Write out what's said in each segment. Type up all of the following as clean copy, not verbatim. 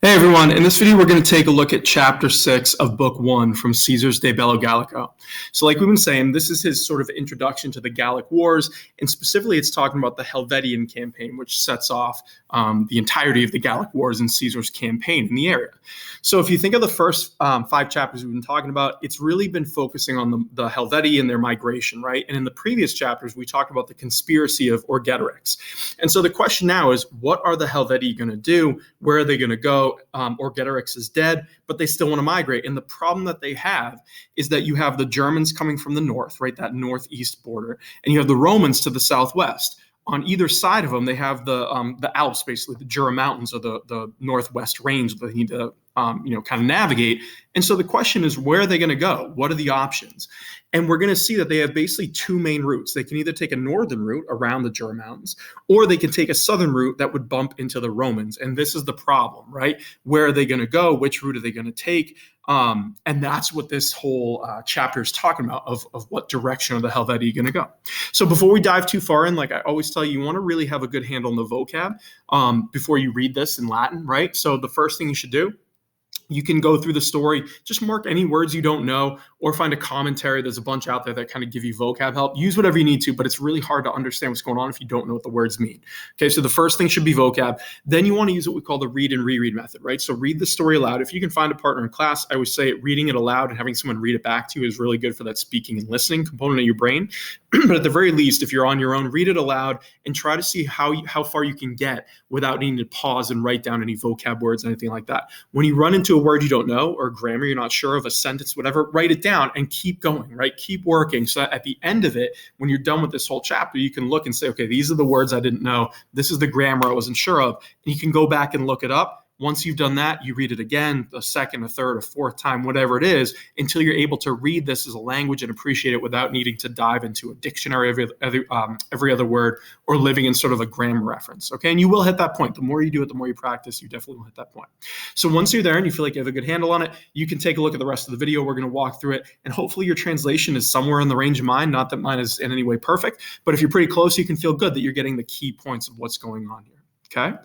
Hey everyone, in this video we're going to take a look at chapter 6 of book 1 from Caesar's De Bello Gallico. So like we've been saying, this is his sort of introduction to the Gallic Wars, and specifically it's talking about the Helvetian Campaign, which sets off the entirety of the Gallic Wars in Caesar's campaign in the area. So if you think of the first 5 chapters we've been talking about, it's really been focusing on the Helvetii and their migration, right? And in the previous chapters we talked about the Conspiracy of Orgetorix. And so the question now is, what are the Helvetii going to do? Where are they going to go? Orgetorix is dead, but they still want to migrate. And the problem that they have is that you have the Germans coming from the north, right, that northeast border, and you have the Romans to the southwest. On either side of them, they have the Alps, basically the Jura Mountains, or the northwest range that they need to kind of navigate. And so the question is, where are they going to go? What are the options? And we're going to see that they have basically 2 main routes. They can either take a northern route around the Jura Mountains, or they can take a southern route that would bump into the Romans. And this is the problem, right? Where are they going to go? Which route are they going to take? And that's what this whole chapter is talking about, of what direction are the Helvetii going to go. So before we dive too far in, like I always tell you, you want to really have a good handle on the vocab before you read this in Latin, right? So the first thing you should do, you can go through the story, just mark any words you don't know, or find a commentary. There's a bunch out there that kind of give you vocab help. Use whatever you need to, but it's really hard to understand what's going on if you don't know what the words mean. Okay, so the first thing should be vocab. Then you want to use what we call the read and reread method, right? So read the story aloud. If you can find a partner in class, I would say reading it aloud and having someone read it back to you is really good for that speaking and listening component of your brain. But at the very least, if you're on your own, read it aloud and try to see how far you can get without needing to pause and write down any vocab words, anything like that. When you run into a word you don't know, or grammar you're not sure of, a sentence, whatever, write it down and keep going, right? Keep working, so that at the end of it, when you're done with this whole chapter, you can look and say, okay, these are the words I didn't know. This is the grammar I wasn't sure of. And you can go back and look it up. Once you've done that, you read it again, a second, a third, a fourth time, whatever it is, until you're able to read this as a language and appreciate it without needing to dive into a dictionary every other word, or living in sort of a grammar reference. Okay, and you will hit that point. The more you do it, the more you practice, you definitely will hit that point. So once you're there and you feel like you have a good handle on it, you can take a look at the rest of the video. We're going to walk through it, and hopefully your translation is somewhere in the range of mine. Not that mine is in any way perfect, but if you're pretty close, you can feel good that you're getting the key points of what's going on here. Okay,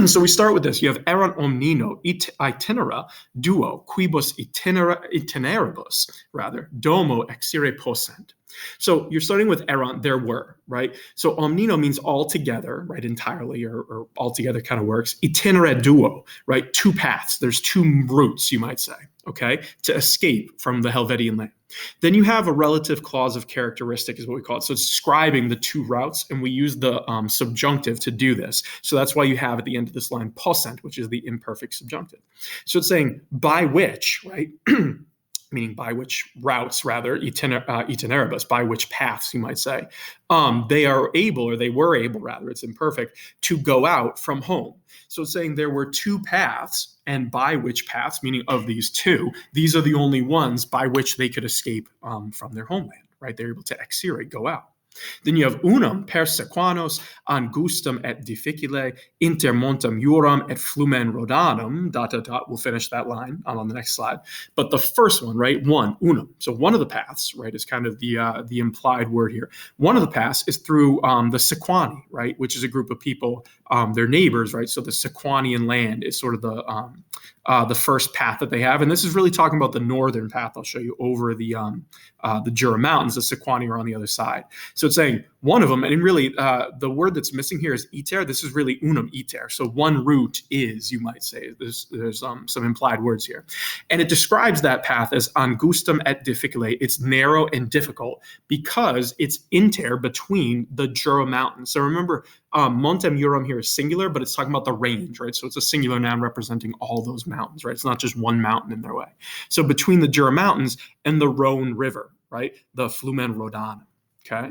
so we start with this. You have erant omnino itinera duo quibus itineribus, domo exire possent. So you're starting with erant, there were, right? So omnino means all together, right? Entirely, or all together kind of works. Itinere duo, right? 2 paths. There's 2 routes, you might say, okay, to escape from the Helvetian land. Then you have a relative clause of characteristic, is what we call it. So it's describing the 2 routes, and we use the subjunctive to do this. So that's why you have at the end of this line possent, which is the imperfect subjunctive. So it's saying by which, right? Meaning by which routes, rather, itineribus, by which paths, you might say, they are able, or they were able, rather, it's imperfect, to go out from home. So it's saying there were 2 paths, and by which paths, meaning of these 2, these are the only ones by which they could escape from their homeland, right? They're able to exire, go out. Then you have unum per sequanos angustum et difficile inter montum Juram et flumen Rhodanum, ... We'll finish that line on the next slide. But the first one, right, unum. So one of the paths, right, is kind of the implied word here. One of the paths is through the Sequani, right, which is a group of people, their neighbors, right? So the Sequanian land is sort of the first path that they have. And this is really talking about the northern path. I'll show you over the Jura Mountains. The Sequani are on the other side. So it's saying one of them, and really the word that's missing here is iter. This is really unum iter. So one route is, you might say. There's some implied words here. And it describes that path as angustum et difficile. It's narrow and difficult because it's inter, between the Jura Mountains. So remember, Montem Juram here is singular, but it's talking about the range, right? So it's a singular noun representing all those mountains, right? It's not just one mountain in their way. So between the Jura Mountains and the Rhone River, right? The Flumen Rhodanum. Okay,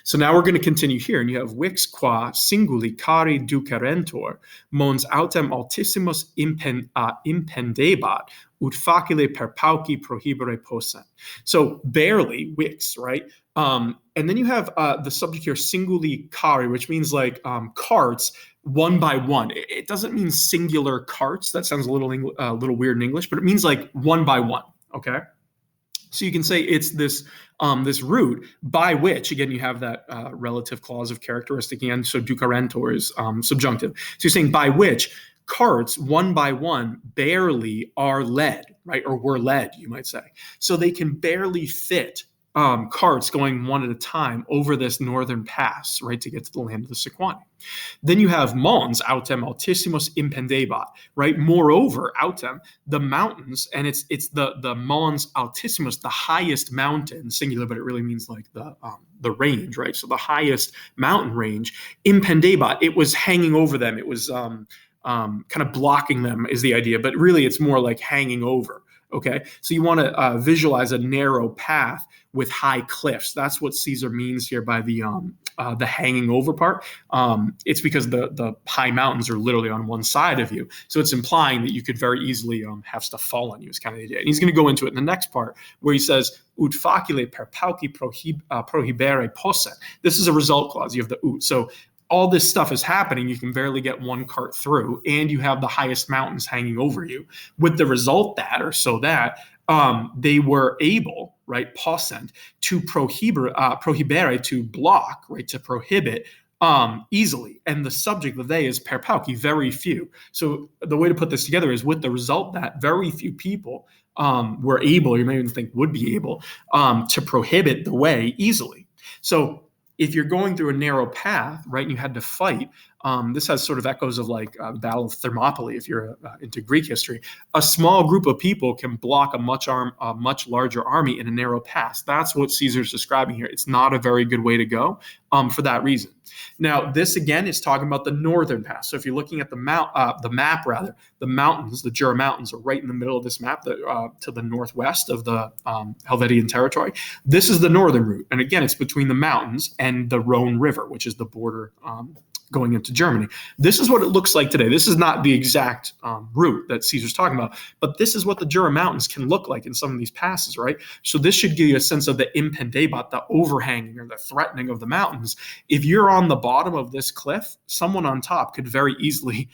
so now we're going to continue here, and you have vix qua singuli cari ducerentur, mons autem altissimus impendebat, ut facile per pauci prohibere possent. So barely, vix, right? And then you have the subject here, singuli cari, which means like carts, one by one. It doesn't mean singular carts. That sounds a little weird in English, but it means like one by one. Okay. So you can say it's this route by which, again, you have that relative clause of characteristic again. So ducerentur is subjunctive. So you're saying by which Carts, one by one, barely are led, right? Or were led, you might say. So they can barely fit carts going one at a time over this northern pass, right, to get to the land of the Sequani. Then you have mons, autem altissimus impendebat, right? Moreover, autem, the mountains, and it's the mons altissimus, the highest mountain, singular, but it really means like the range, right? So the highest mountain range, impendebat, it was hanging over them. It was kind of blocking them is the idea, but really it's more like hanging over. Okay, so you want to visualize a narrow path with high cliffs. That's what Caesar means here by the hanging over part. It's because the high mountains are literally on one side of you, so it's implying that you could very easily have stuff fall on you. Is kind of the idea. And he's going to go into it in the next part where he says ut facile per pauci prohibere posset. This is a result clause. You have the ut. So all this stuff is happening, you can barely get one cart through, and you have the highest mountains hanging over you, with the result that they were able, right, possent, to prohibere, to block, right, to prohibit easily. And the subject of they is per pauci, very few. So the way to put this together is with the result that very few people were able, you may even think would be able, to prohibit the way easily. So if you're going through a narrow path, right, and you had to fight, this has sort of echoes of like the Battle of Thermopylae, if you're into Greek history. A small group of people can block a much larger army in a narrow pass. That's what Caesar's describing here. It's not a very good way to go for that reason. Now, this again is talking about the northern pass. So if you're looking at the map, the mountains, the Jura Mountains, are right in the middle of this map, to the northwest of the Helvetian territory. This is the northern route, and again, it's between the mountains and the Rhone River, which is the border going into Germany. This is what it looks like today. This is not the exact route that Caesar's talking about, but this is what the Jura Mountains can look like in some of these passes, right? So this should give you a sense of the impendebat, the overhanging or the threatening of the mountains. If you're on the bottom of this cliff, someone on top could very easily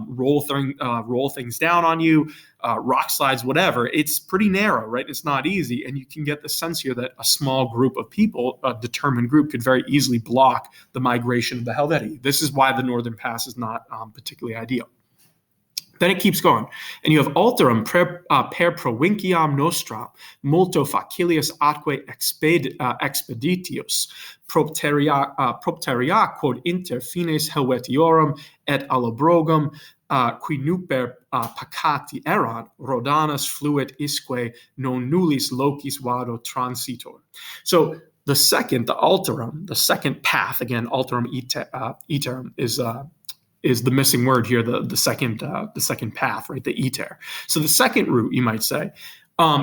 roll things down on you, rock slides, whatever. It's pretty narrow, right? It's not easy. And you can get the sense here that a small group of people, a determined group, could very easily block the migration of the Helvetii. This is why the northern pass is not particularly ideal. Then it keeps going. And you have alterum per provinciam nostra, multo facilius atque expeditius, propteria quod inter fines Helvetiorum et Allabrogum, qui nuper pacati erant, Rhodanus fluit isque non nullis locis vado transitor. So the alterum, the second path, again, alterum iterum is the missing word here, the second path, right, the iter. So the second route, you might say,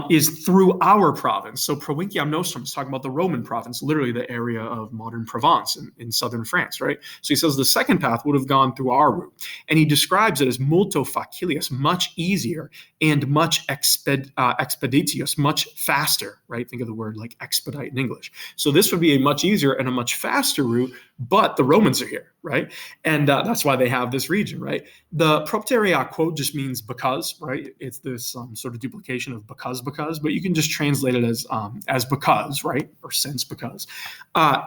is through our province. So Provinciam Nostrum is talking about the Roman province, literally the area of modern Provence in southern France, right? So he says the second path would have gone through our route. And he describes it as multo facilius, much easier, and much expeditious, much faster, right? Think of the word like expedite in English. So this would be a much easier and a much faster route, but the Romans are here, right? And that's why they have this region, right? The propteria quote just means because, right? It's this sort of duplication of because, but you can just translate it as because, right? Or since because.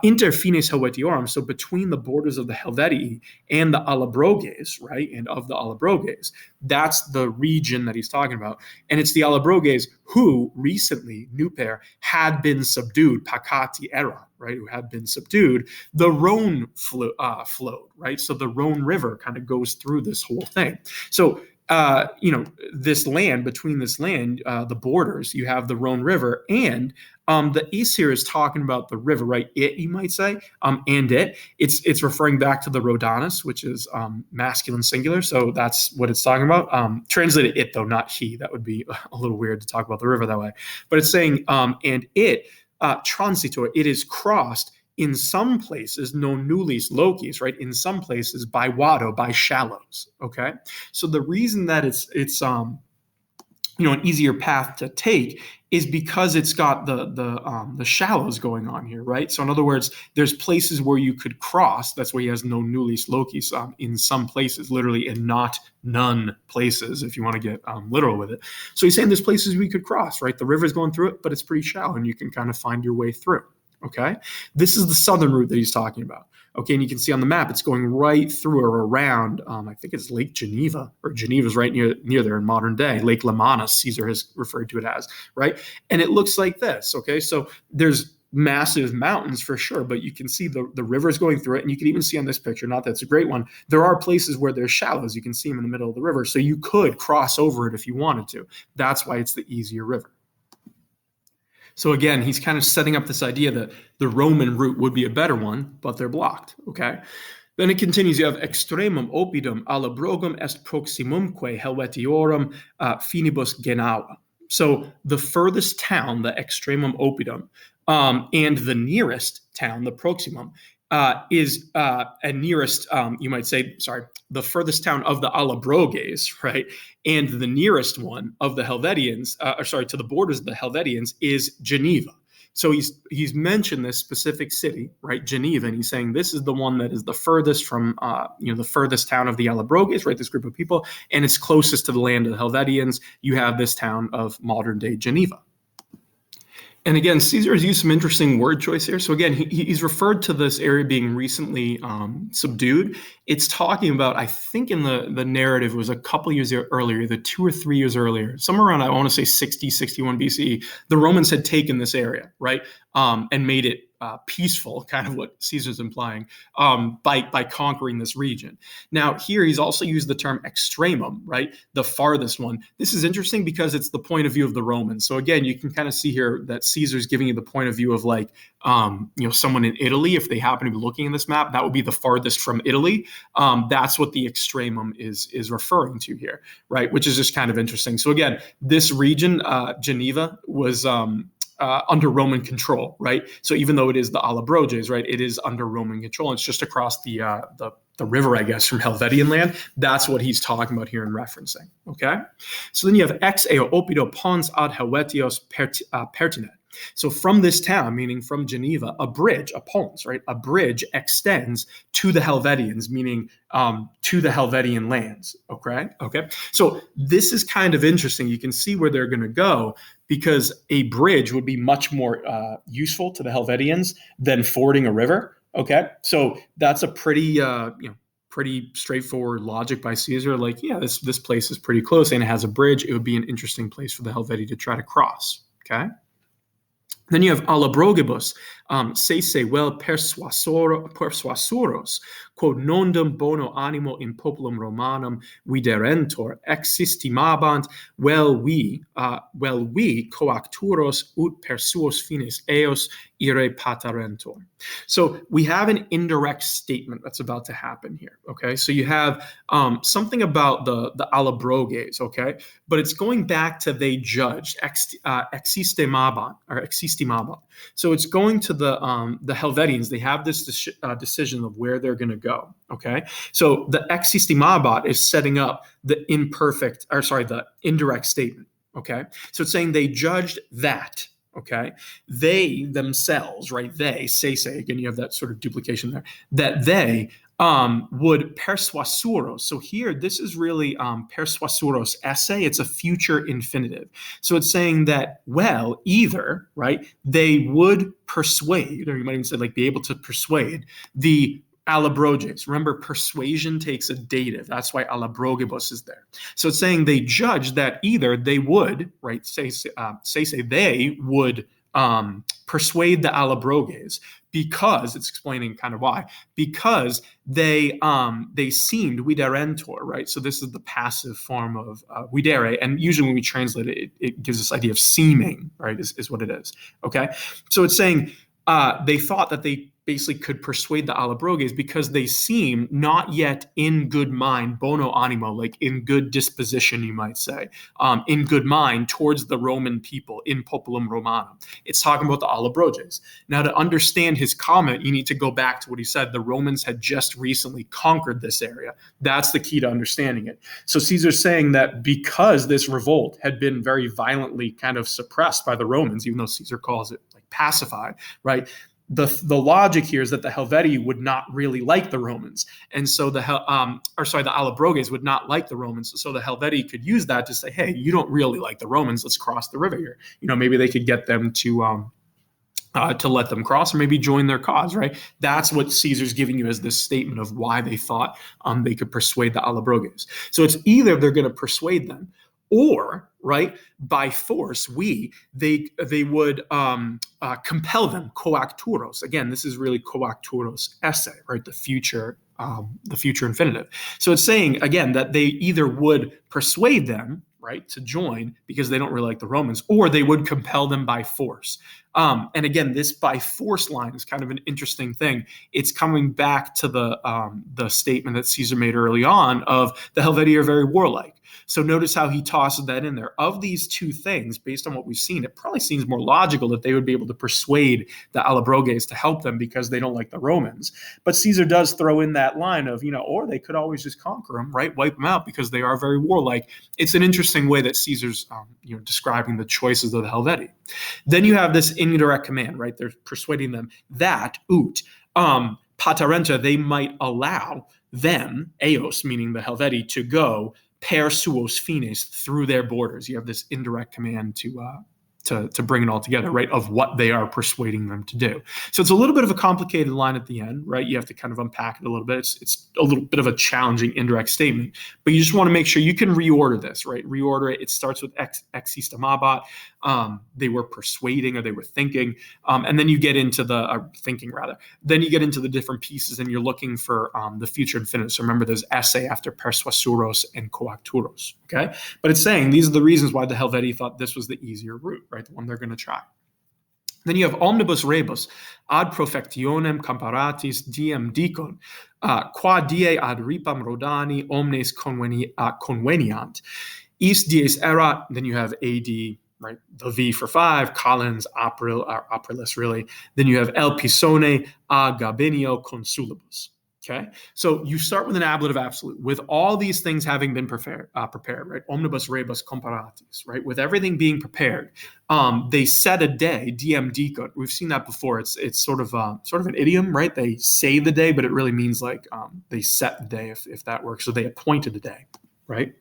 Inter fines Helvetiorum, so between the borders of the Helvetii and the Allobroges, right? And of the Allobroges, that's the region that he's talking about. And it's the Allobroges who recently, Nuper, had been subdued, pacati era, right, who had been subdued. The Rhone flowed, right? So the Rhone River kind of goes through this whole thing. So, this land, between this land, the borders, you have the Rhone River, and the is here is talking about the river, right? It, you might say, and it's referring back to the Rhodanus, which is masculine singular. So that's what it's talking about. Translated it, though, not he. That would be a little weird to talk about the river that way. But it's saying, and it, transitor, it is crossed in some places, non nullis locis, right? In some places by wado, by shallows. Okay, so the reason that it's an easier path to take is because it's got the shallows going on here, right? So in other words, there's places where you could cross. That's why he has non nullis locis in some places, literally, and not none places, if you want to get literal with it. So he's saying there's places we could cross, right? The river's going through it, but it's pretty shallow, and you can kind of find your way through. Okay, this is the southern route that he's talking about. Okay, and you can see on the map it's going right through or around. I think it's Lake Geneva, or Geneva's right near there in modern day. Lake Lemanus, Caesar has referred to it as, right? And it looks like this. Okay, so there's massive mountains for sure, but you can see the river is going through it, and you can even see on this picture, not that it's a great one, there are places where there's shallows. You can see them in the middle of the river, so you could cross over it if you wanted to. That's why it's the easier river. So again, he's kind of setting up this idea that the Roman route would be a better one, but they're blocked, okay? Then it continues, you have extremum oppidum alabrogum est proximumque Helvetiorum finibus genava. So the furthest town, the extremum oppidum, and the nearest town, the proximum, is a nearest, you might say, the furthest town of the Allobroges, right? And the nearest one of the Helvetians, to the borders of the Helvetians is Geneva. So he's mentioned this specific city, right, Geneva, and he's saying this is the one that is the furthest from, the furthest town of the Allobroges, right, this group of people, and it's closest to the land of the Helvetians. You have this town of modern-day Geneva. And again, Caesar has used some interesting word choice here. So again, he's referred to this area being recently subdued. It's talking about, I think in the narrative, it was a couple years earlier, the 2 or 3 years earlier, somewhere around, I want to say 60, 61 BCE, the Romans had taken this area, right, and made it peaceful, kind of what Caesar's implying, by conquering this region. Now, here he's also used the term extremum, right? The farthest one. This is interesting because it's the point of view of the Romans. So again, you can kind of see here that Caesar's giving you the point of view of like, someone in Italy, if they happen to be looking in this map, that would be the farthest from Italy. That's what the extremum is referring to here, right? Which is just kind of interesting. So again, this region, Geneva, was under Roman control, right? So even though it is the Allobroges, right, it is under Roman control. It's just across the river, I guess, from Helvetian land. That's what he's talking about here and referencing, okay? So then you have ex eo oppido pons ad Helvetios pertinet. So from this town, meaning from Geneva, a bridge, a pons, right? A bridge extends to the Helvetians, meaning to the Helvetian lands, okay? So this is kind of interesting. You can see where they're going to go because a bridge would be much more useful to the Helvetians than fording a river, okay? So that's a pretty, pretty straightforward logic by Caesar. Like, yeah, this place is pretty close and it has a bridge. It would be an interesting place for the Helvetii to try to cross, okay? Then you have Allobrogibus, se vel persuasuros, quod nondum bono animo in populum Romanum viderentur, existimabant, vel vi coacturos ut persuos fines eos ire patarentur. So we have an indirect statement that's about to happen here, okay? So you have something about the Allobroges, okay? But it's going back to they judged, existimabant. So it's going to the Helvetians. They have this decision of where they're going to go, okay? So the existimabat is setting up the indirect statement, okay? So it's saying they judged that, okay? They themselves, right? They, say, again, you have that sort of duplication there, that they would persuasuros. So here, this is really persuasuros esse. It's a future infinitive. So it's saying that, well, either, right, they would persuade, or you might even say like be able to persuade the Allobroges. Remember, persuasion takes a dative. That's why Allobrogibus is there. So it's saying they judge that either they would, right, say they would persuade the Allobroges because, it's explaining kind of why, because they seemed viderentur, right? So this is the passive form of videre, and usually when we translate it, it gives this idea of seeming, right, is what it is, okay? So it's saying they thought that they basically could persuade the Allobroges because they seem not yet in good mind, bono animo, like in good disposition, you might say, in good mind towards the Roman people, in populum Romanum. It's talking about the Allobroges. Now, to understand his comment, you need to go back to what he said. The Romans had just recently conquered this area. That's the key to understanding it. So Caesar's saying that because this revolt had been very violently kind of suppressed by the Romans, even though Caesar calls it like pacified, right? The logic here is that the Helvetii would not really like the Romans, and so the Allobroges would not like the Romans. So the Helvetii could use that to say, "Hey, you don't really like the Romans. Let's cross the river here." Maybe they could get them to to let them cross or maybe join their cause, right? That's what Caesar's giving you as this statement of why they thought they could persuade the Allobroges. So it's either they're going to persuade them or, right, by force, they would compel them, coacturos. Again, this is really coacturos esse, right, the future infinitive. So it's saying, again, that they either would persuade them, right, to join because they don't really like the Romans, or they would compel them by force. And again, this by force line is kind of an interesting thing. It's coming back to the statement that Caesar made early on of the Helvetii are very warlike. So notice how he tosses that in there. Of these two things, based on what we've seen, it probably seems more logical that they would be able to persuade the Allobroges to help them because they don't like the Romans. But Caesar does throw in that line of, or they could always just conquer them, right? Wipe them out because they are very warlike. It's an interesting way that Caesar's, describing the choices of the Helvetii. Then you have this indirect command, right? They're persuading them that, patarenta, they might allow them, eos, meaning the Helvetii, to go per suos fines, through their borders. You have this indirect command to bring it all together, right, of what they are persuading them to do. So it's a little bit of a complicated line at the end, right? You have to kind of unpack it a little bit. It's a little bit of a challenging indirect statement, but you just want to make sure you can reorder this, right? Reorder it. It starts with existamabat. They were persuading, or they were thinking, and then you get into then you get into the different pieces, and you're looking for the future infinitive. So remember, there's esse after persuasuros and coacturos, okay? But it's saying these are the reasons why the Helvetii thought this was the easier route, right? The one they're going to try. Then you have omnibus rebus ad profectionem comparatis diem dicon, qua die ad ripam Rhodani omnes conveniant. Is dies erat. Then you have AD, right? The V for 5, Collins, Aprilis, really. Then you have El Pisone a Gabinio consulibus. Okay, so you start with an ablative absolute, with all these things having been prepared, right? Omnibus rebus comparatis, right? With everything being prepared, they set a day, diem dicot. We've seen that before. It's sort of an idiom, right? They say the day, but it really means like they set the day, if that works. So they appointed a day, right?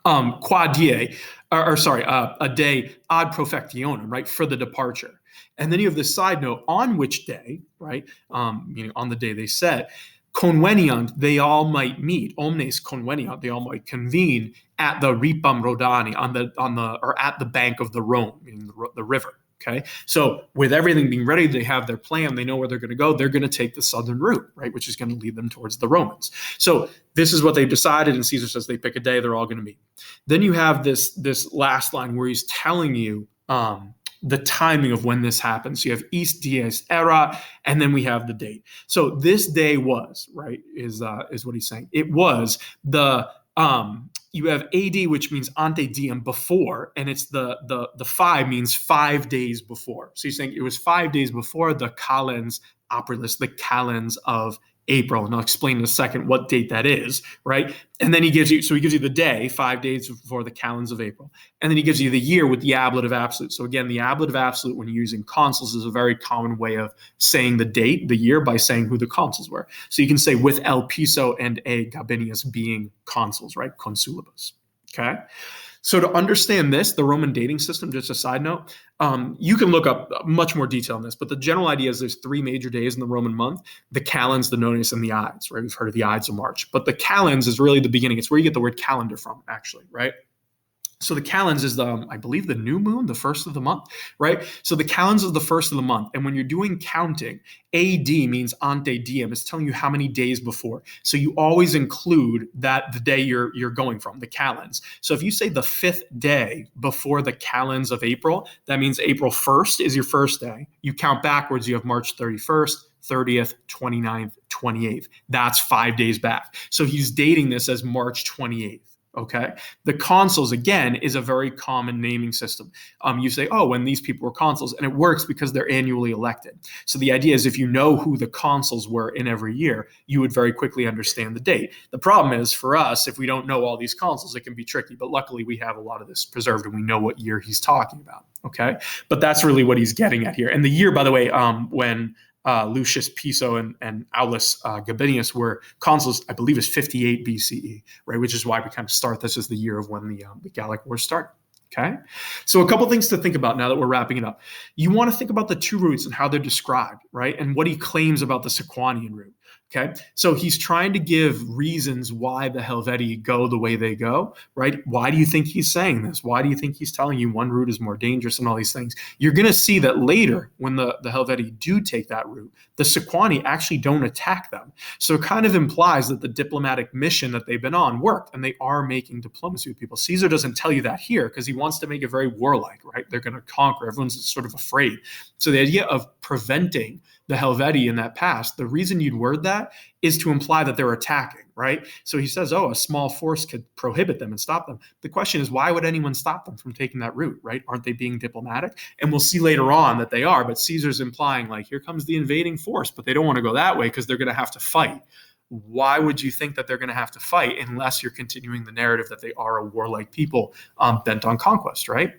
Qua die, a day ad profectionem, right, for the departure. And then you have this side note, on which day, right, meaning on the day they set, conveniant, they all might meet, omnes conveniant, they all might convene at the ripam Rhodani, or at the bank of the Rhone, meaning the river. Okay, so with everything being ready, they have their plan, they know where they're going to go, they're going to take the southern route, right, which is going to lead them towards the Romans. So this is what they've decided, and Caesar says they pick a day, they're all going to meet. Then you have this last line where he's telling you the timing of when this happens. So you have East dies erat, and then we have the date. So this day was, right, is what he's saying. It was the you have AD, which means ante diem, before, and it's the 5 means 5 days before. So he's saying it was 5 days before the calends aprilis, the calends of April, and I'll explain in a second what date that is, right? And then he gives you the day, 5 days before the calends of April, and then he gives you the year with the ablative absolute. So again, the ablative absolute, when you're using consuls, is a very common way of saying the date, the year, by saying who the consuls were. So you can say with El Piso and A Gabinius being consuls, right? Consulibus. Okay. So to understand this, the Roman dating system, just a side note, you can look up much more detail on this, but the general idea is there's 3 major days in the Roman month: the calends, the nones, and the ides, right? We've heard of the ides of March, but the calends is really the beginning. It's where you get the word calendar from, actually, right? So the calends is I believe the new moon, the first of the month, right? So the calends is the first of the month. And when you're doing counting, AD means ante diem. It's telling you how many days before. So you always include that the day you're going from, the calends. So if you say the 5th day before the calends of April, that means April 1st is your first day. You count backwards, you have March 31st, 30th, 29th, 28th. That's 5 days back. So he's dating this as March 28th. Okay. The consuls, again, is a very common naming system. You say, oh, when these people were consuls, and it works because they're annually elected. So the idea is if you know who the consuls were in every year, you would very quickly understand the date. The problem is for us, if we don't know all these consuls, it can be tricky. But luckily, we have a lot of this preserved and we know what year he's talking about. Okay. But that's really what he's getting at here. And the year, by the way, when Lucius Piso and Aulus Gabinius were consuls, I believe, is 58 BCE, right? Which is why we kind of start this as the year of when the Gallic Wars start. Okay, so a couple things to think about now that we're wrapping it up. You want to think about the two routes and how they're described, right? And what he claims about the Sequanian route. Okay, so he's trying to give reasons why the Helvetii go the way they go, right? Why do you think he's saying this? Why do you think he's telling you one route is more dangerous and all these things? You're going to see that later when the Helvetii do take that route, the Sequani actually don't attack them. So it kind of implies that the diplomatic mission that they've been on worked and they are making diplomacy with people. Caesar doesn't tell you that here because he wants to make it very warlike, right? They're going to conquer. Everyone's sort of afraid. So the idea of preventing the Helvetii in that past, the reason you'd word that is to imply that they're attacking, right? So he says, oh, a small force could prohibit them and stop them. The question is, why would anyone stop them from taking that route, right? Aren't they being diplomatic? And we'll see later on that they are, but Caesar's implying like, here comes the invading force, but they don't want to go that way because they're going to have to fight. Why would you think that they're going to have to fight unless you're continuing the narrative that they are a warlike people bent on conquest, right?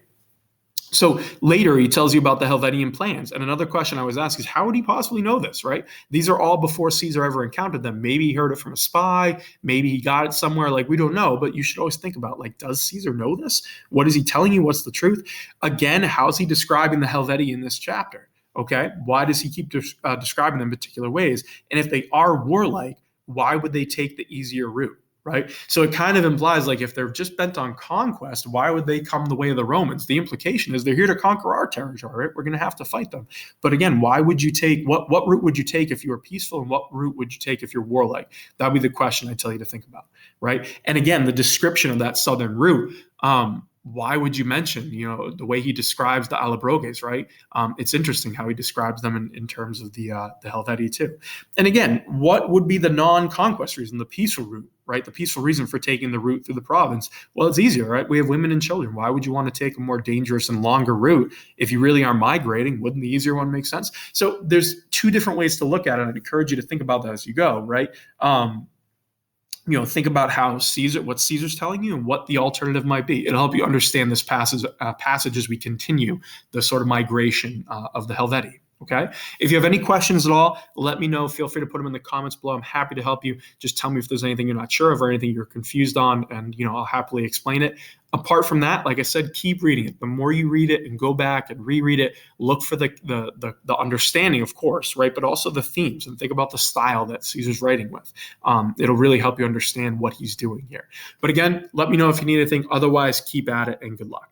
So later he tells you about the Helvetian plans. And another question I was asked is, how would he possibly know this, right? These are all before Caesar ever encountered them. Maybe he heard it from a spy. Maybe he got it somewhere. Like, we don't know, but you should always think about, like, does Caesar know this? What is he telling you? What's the truth? Again, how's he describing the Helvetii in this chapter? Okay, why does he keep describing them in particular ways? And if they are warlike, why would they take the easier route? Right. So it kind of implies, like, if they're just bent on conquest, why would they come the way of the Romans? The implication is they're here to conquer our territory. Right? We're going to have to fight them. But again, why would you take what route would you take if you were peaceful, and what route would you take if you're warlike? That'd be the question I tell you to think about. Right. And again, the description of that southern route. Why would you mention, the way he describes the Allobroges, right? It's interesting how he describes them in terms of the Helvetii too. And again, what would be the non-conquest reason, the peaceful route, right? The peaceful reason for taking the route through the province? Well, it's easier, right? We have women and children. Why would you want to take a more dangerous and longer route if you really are migrating? Wouldn't the easier one make sense? So there's two different ways to look at it. I'd encourage you to think about that as you go, right? Think about what Caesar's telling you and what the alternative might be. It'll help you understand this passage as we continue the sort of migration of the Helvetii. Okay. If you have any questions at all, let me know. Feel free to put them in the comments below. I'm happy to help you. Just tell me if there's anything you're not sure of or anything you're confused on, and I'll happily explain it. Apart from that, like I said, keep reading it. The more you read it and go back and reread it, look for the understanding, of course, right? But also the themes, and think about the style that Caesar's writing with. It'll really help you understand what he's doing here. But again, let me know if you need anything. Otherwise, keep at it and good luck.